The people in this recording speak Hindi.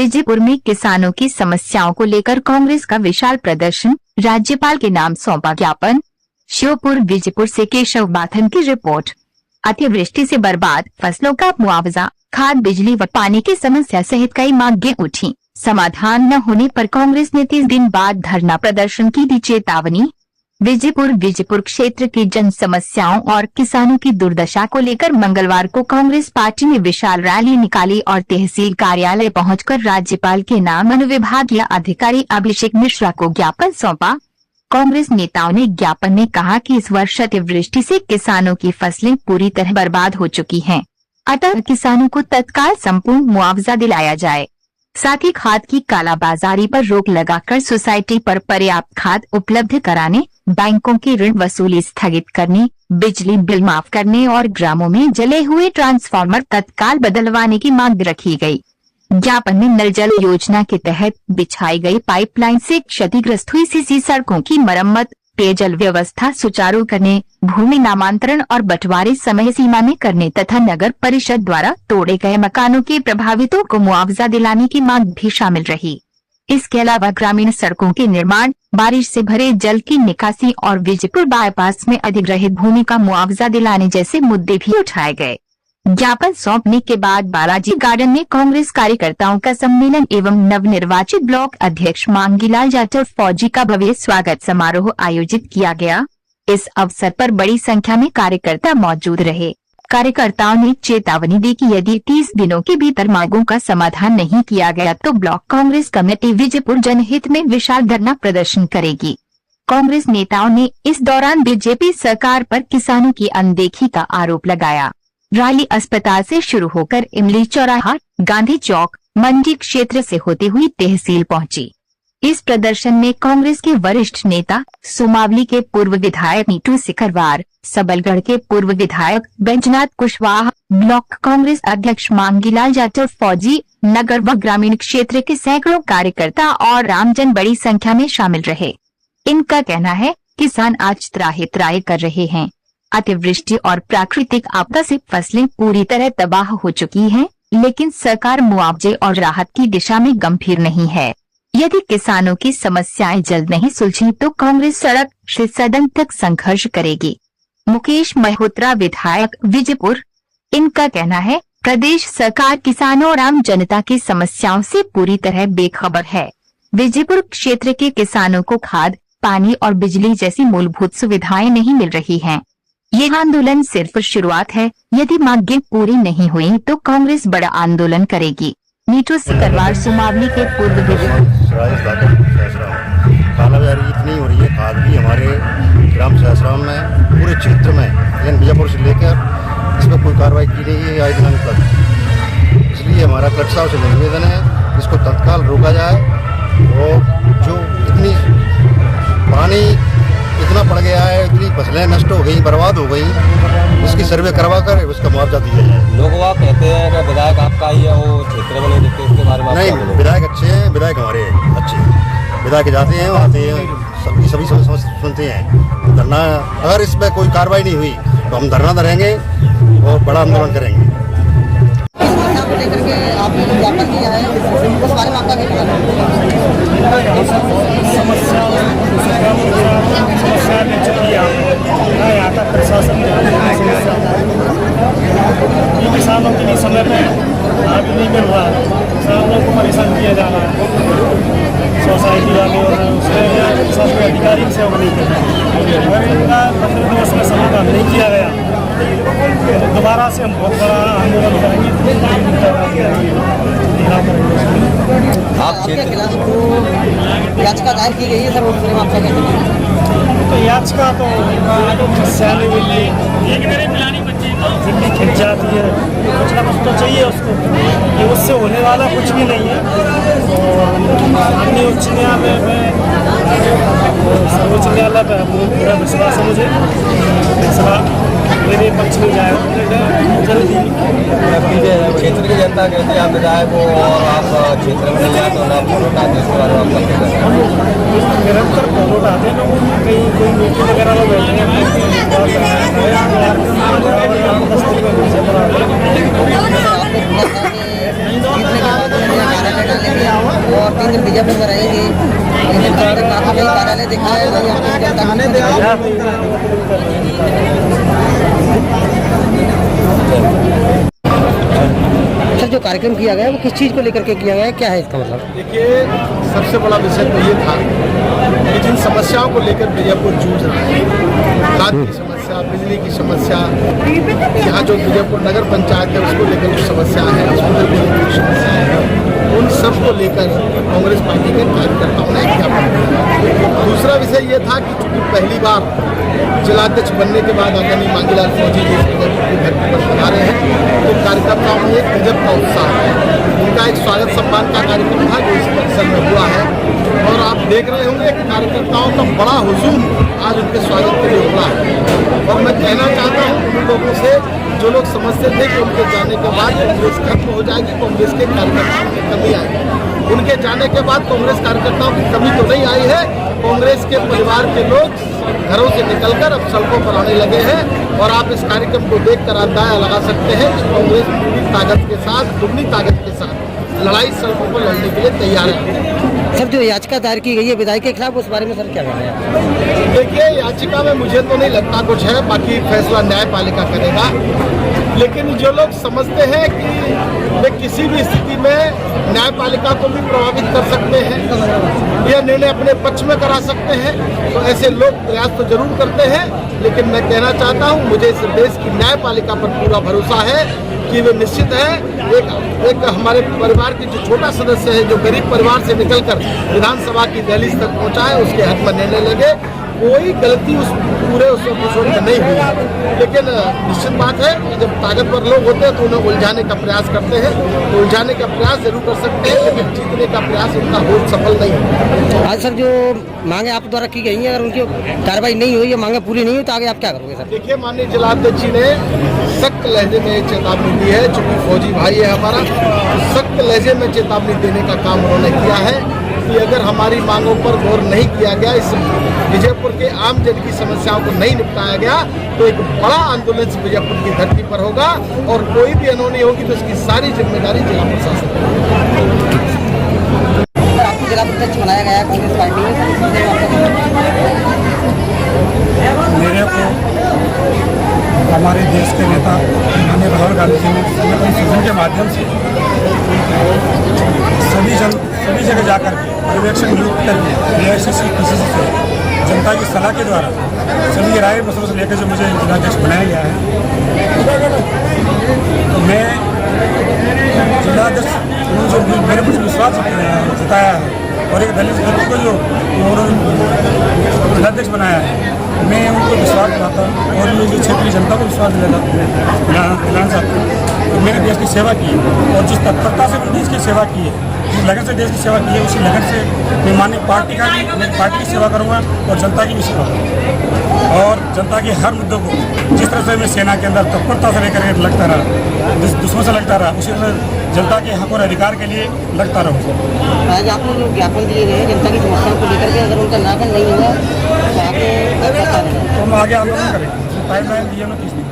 विजयपुर में किसानों की समस्याओं को लेकर कांग्रेस का विशाल प्रदर्शन, राज्यपाल के नाम सौंपा ज्ञापन। श्योपुर विजयपुर से केशव बाथन की रिपोर्ट। अतिवृष्टि से बर्बाद फसलों का मुआवजा, खाद, बिजली व पानी की समस्या सहित कई मांगें उठी। समाधान न होने पर कांग्रेस ने 30 दिन बाद धरना प्रदर्शन की दी चेतावनी। विजयपुर क्षेत्र की जन समस्याओं और किसानों की दुर्दशा को लेकर मंगलवार को कांग्रेस पार्टी ने विशाल रैली निकाली और तहसील कार्यालय पहुंचकर राज्यपाल के नाम अनुविभागीय अधिकारी अभिषेक मिश्रा को ज्ञापन सौंपा। कांग्रेस नेताओं ने ज्ञापन में कहा कि इस वर्ष अतिवृष्टि से किसानों की फसलें पूरी तरह बर्बाद हो चुकी हैं, अतः किसानों को तत्काल संपूर्ण मुआवजा दिलाया जाए। साथ ही खाद की कालाबाजारी पर रोक लगाकर सोसाइटी पर पर्याप्त खाद उपलब्ध कराने, बैंकों की ऋण वसूली स्थगित करने, बिजली बिल माफ करने और ग्रामों में जले हुए ट्रांसफार्मर तत्काल बदलवाने की मांग रखी गई। ज्ञापन में नल जल योजना के तहत बिछाई गई पाइपलाइन से क्षतिग्रस्त हुई सीसी सड़कों की मरम्मत, पेयजल व्यवस्था सुचारू करने, भूमि नामांतरण और बंटवारे समय सीमा में करने तथा नगर परिषद द्वारा तोड़े गए मकानों के प्रभावितों को मुआवजा दिलाने की मांग भी शामिल रही। इसके अलावा ग्रामीण सड़कों के निर्माण, बारिश से भरे जल की निकासी और विजयपुर बाईपास में अधिग्रहित भूमि का मुआवजा दिलाने जैसे मुद्दे भी उठाए गए। ज्ञापन सौंपने के बाद बालाजी गार्डन में कांग्रेस कार्यकर्ताओं का सम्मेलन एवं नवनिर्वाचित ब्लॉक अध्यक्ष मांगीलाल जाटव फौजी का भव्य स्वागत समारोह आयोजित किया गया। इस अवसर पर बड़ी संख्या में कार्यकर्ता मौजूद रहे। कार्यकर्ताओं ने चेतावनी दी कि यदि 30 दिनों के भीतर मांगों का समाधान नहीं किया गया तो ब्लॉक कांग्रेस कमेटी विजयपुर जनहित में विशाल धरना प्रदर्शन करेगी। कांग्रेस नेताओं ने इस दौरान बीजेपी सरकार पर किसानों की अनदेखी का आरोप लगाया। रैली अस्पताल से शुरू होकर इमली चौराहा, गांधी चौक, मंडी क्षेत्र से होते हुए तहसील पहुंची। इस प्रदर्शन में कांग्रेस के वरिष्ठ नेता, सुमावली के पूर्व विधायक नीटू सिकरवार, सबलगढ़ के पूर्व विधायक बैजनाथ कुशवाहा, ब्लॉक कांग्रेस अध्यक्ष मांगीलाल जाटव फौजी, नगर व ग्रामीण क्षेत्र के सैकड़ों कार्यकर्ता और आमजन बड़ी संख्या में शामिल रहे। इनका कहना है किसान आज त्राहि कर रहे हैं। अतिवृष्टि और प्राकृतिक आपदा से फसलें पूरी तरह तबाह हो चुकी हैं, लेकिन सरकार मुआवजे और राहत की दिशा में गंभीर नहीं है। यदि किसानों की समस्याएं जल्द नहीं सुलझी तो कांग्रेस सड़क से सदन तक संघर्ष करेगी। मुकेश मल्होत्रा विधायक विजयपुर, इनका कहना है प्रदेश सरकार किसानों और आम जनता की समस्याओं से पूरी तरह बेखबर है। विजयपुर क्षेत्र के किसानों को खाद, पानी और बिजली जैसी मूलभूत सुविधाएं नहीं मिल रही हैं। ये आंदोलन सिर्फ शुरुआत है। यदि मांगें पूरी नहीं हुई तो कांग्रेस बड़ा आंदोलन करेगी। नीटू सिकरवार, सुमावली के पूर्व कालाबाजारी इतनी हो रही है, खाद भी हमारे ग्राम सहसराम में पूरे क्षेत्र में, लेकिन बीजापुर से लेकर इस पर कोई कार्रवाई की नहीं है आज दिनांक तक। इसलिए हमारा कलेक्टर साहब से निवेदन है इसको तत्काल रोका जाए और जो इतनी पानी इतना पड़ गया है, इतनी फसलें नष्ट हो गई, बर्बाद हो गई, उसकी सर्वे करवा कर उसका मुआवजा दिया जाए। लोग वहाँ कहते हैं कि विधायक आपका ही है, वो क्षेत्र में नहीं दिखते, इसके बारे में नहीं, विधायक अच्छे हैं, विधायक हमारे अच्छे हैं, विधायक जाते हैं, आते हैं, सभी सुनते हैं। धरना अगर इस पर कोई कार्रवाई नहीं हुई तो हम धरना धरेंगे और बड़ा आंदोलन करेंगे। किसानों के लिए समय पे लाभ नहीं मिल रहा है, किसानों को परेशान किया जा रहा है। सोसाइटी वाले और उसके अधिकारी से नहीं कर रहे। अगर इनका 15 दिवस में समाधान नहीं किया गया तो दोबारा से हम बहुत बड़ा आंदोलन करेंगे। आप याचिका दायर की गई है सर, तो याचिका तो जिंदगी खिंच जाती है, कुछ ना कुछ तो चाहिए उसको, कि उससे होने वाला कुछ भी नहीं है। और माननीय उच्च न्यायालय में, सर्वोच्च न्यायालय पर पूरा विश्वास है मुझे, फैसला मेरे पक्ष में जाएगा जल्दी। क्षेत्र की जनता कहती है आप विधायक हो और आप क्षेत्र में नहीं आते हो, आप फोटो उठाते हैं, इसके बारे में आप क्या कहते हैं? निरंतर फोटो उठाते हैं लोग, कहीं कोई मीटिंग वगैरह में बैठे हैं, डालेंगे और 3 दिन बीजापुर में रहेंगे। लेकिन कल तक ना तो कहीं कार्यालय देखा है, ना यहाँ पे जनता सर, जो कार्यक्रम किया गया है वो किस चीज़ को लेकर के किया गया है, क्या है इसका मतलब? देखिए, सबसे बड़ा विषय तो ये था कि जिन समस्याओं को लेकर बीजापुर जूझ रहा है, खाद की समस्या, बिजली की समस्या, यहाँ जो बीजापुर नगर पंचायत है उसको लेकर जो समस्या है, हॉस्पिटल को लेकर जो समस्या है, उन सब को लेकर कांग्रेस पार्टी के कार्यकर्ताओं ने ज्ञापन दिया। दूसरा विषय ये था कि चूंकि पहली बार जिलाध्यक्ष बनने के बाद आदरणीय मांगीलाल फौजी जी बीजापुर की धरती पर पधारे हैं, तो कार्यकर्ताओं में एक गजब का उत्साह है। उनका एक स्वागत सम्मान का कार्यक्रम था जो इस परिसर में हुआ है, और आप देख रहे होंगे कि कार्यकर्ताओं का बड़ा हुजूम आज उनके स्वागत के लिए उमड़ा है। और मैं कहना चाहता हूँ उन लोगों से जो लोग समझते थे कि उनके जाने के बाद कांग्रेस खत्म हो जाएगी, कांग्रेस के कार्यकर्ताओं की कमी आएगी। उनके जाने के बाद कांग्रेस कार्यकर्ताओं की कमी तो नहीं आई है, कांग्रेस के परिवार के लोग घरों से निकलकर अब सड़कों पर आने लगे हैं, और आप इस कार्यक्रम को देखकर अंदाजा लगा सकते हैं कि कांग्रेस पूरी ताकत के साथ, दुगनी ताकत के साथ लड़ाई सड़कों पर लड़ने के लिए तैयार है। सर, जो याचिका दायर की गई है विधायक के खिलाफ, उस बारे में सर क्या कह रहे हैं? देखिए, याचिका में मुझे तो नहीं लगता कुछ है, बाकी फैसला न्यायपालिका करेगा। लेकिन जो लोग समझते हैं कि वे किसी भी स्थिति में न्यायपालिका को भी प्रभावित कर सकते हैं, यह निर्णय अपने पक्ष में करा सकते हैं, तो ऐसे लोग प्रयास तो जरूर करते हैं। लेकिन मैं कहना चाहता हूं, मुझे इस देश की न्यायपालिका पर पूरा भरोसा है कि वे निश्चित है एक हमारे परिवार के जो छोटा सदस्य है, जो गरीब परिवार से निकलकर विधानसभा की दहलीज तक पहुंचा है, उसके हक में निर्णय लेंगे। कोई गलती उस पूरे उस एपिसोड में नहीं हुई। लेकिन निश्चित बात है कि जब ताकतवर लोग होते हैं तो उन्हें उलझाने का प्रयास करते हैं, तो उलझाने का प्रयास जरूर कर सकते हैं, लेकिन जीतने का प्रयास उनका बहुत सफल नहीं है। आज सर जो मांगे आप द्वारा की गई हैं, अगर उनकी कार्रवाई नहीं हुई, या मांगे पूरी नहीं हुई, तो आगे आप क्या करोगे सर? देखिए, माननीय जिलाध्यक्ष जी ने सख्त लहजे में चेतावनी दी है, चूंकि फौजी भाई है हमारा, तो सख्त लहजे में चेतावनी देने का काम उन्होंने किया है कि अगर हमारी मांगों पर गौर नहीं किया गया, इस बीजापुर के आम जन की समस्याओं को नहीं निपटाया गया, तो एक बड़ा आंदोलन बीजापुर की धरती पर होगा, और कोई भी अनहोनी होगी तो इसकी सारी जिम्मेदारी जिला प्रशासन की। आपको जिला अध्यक्ष बनाया गया है कांग्रेस पार्टी में, मेरे को हमारे देश के नेता माननीय राहुल गांधी जी ने संगठन सृजन के माध्यम से सभी जगह जाकर के पर्यवेक्षण नियुक्त करके AICC PCC से जनता की सलाह के द्वारा सभी राय मसलों से लेकर जो मुझे जिलाध्यक्ष बनाया गया है, तो मैं जिलाध्यक्ष जो मेरे मुझे विश्वास जताया है, और एक दलित व्यक्ति को जो उन्होंने जिलाध्यक्ष बनाया है, मैं उनको विश्वास दिलाता हूँ, और मैं जो क्षेत्रीय जनता को विश्वास दिलाना चाहता हूँ। तो मैंने देश की सेवा की, और जिस तत्परता से मैंने देश की सेवा की है, जिस लगन से देश की सेवा की है, उसी लगन से मैं माननीय पार्टी की सेवा करूँगा, और जनता की भी सेवा करूँगा, और जनता के हर मुद्दों को जिस तरह से मैं सेना के अंदर तत्परता से लेकर लगता रहा, दुश्मन से लगता रहा, उसी तरह जनता के हक और अधिकार के लिए लगता रहूँगा। आज आपने जो ज्ञापन दिए गए जनता की समस्याओं को लेकर के, अगर उनका निराकरण नहीं हुआ तो आगे तो हम आगे आंदोलन करेंगे। टाइम लाइन दिया ना 30 दिन।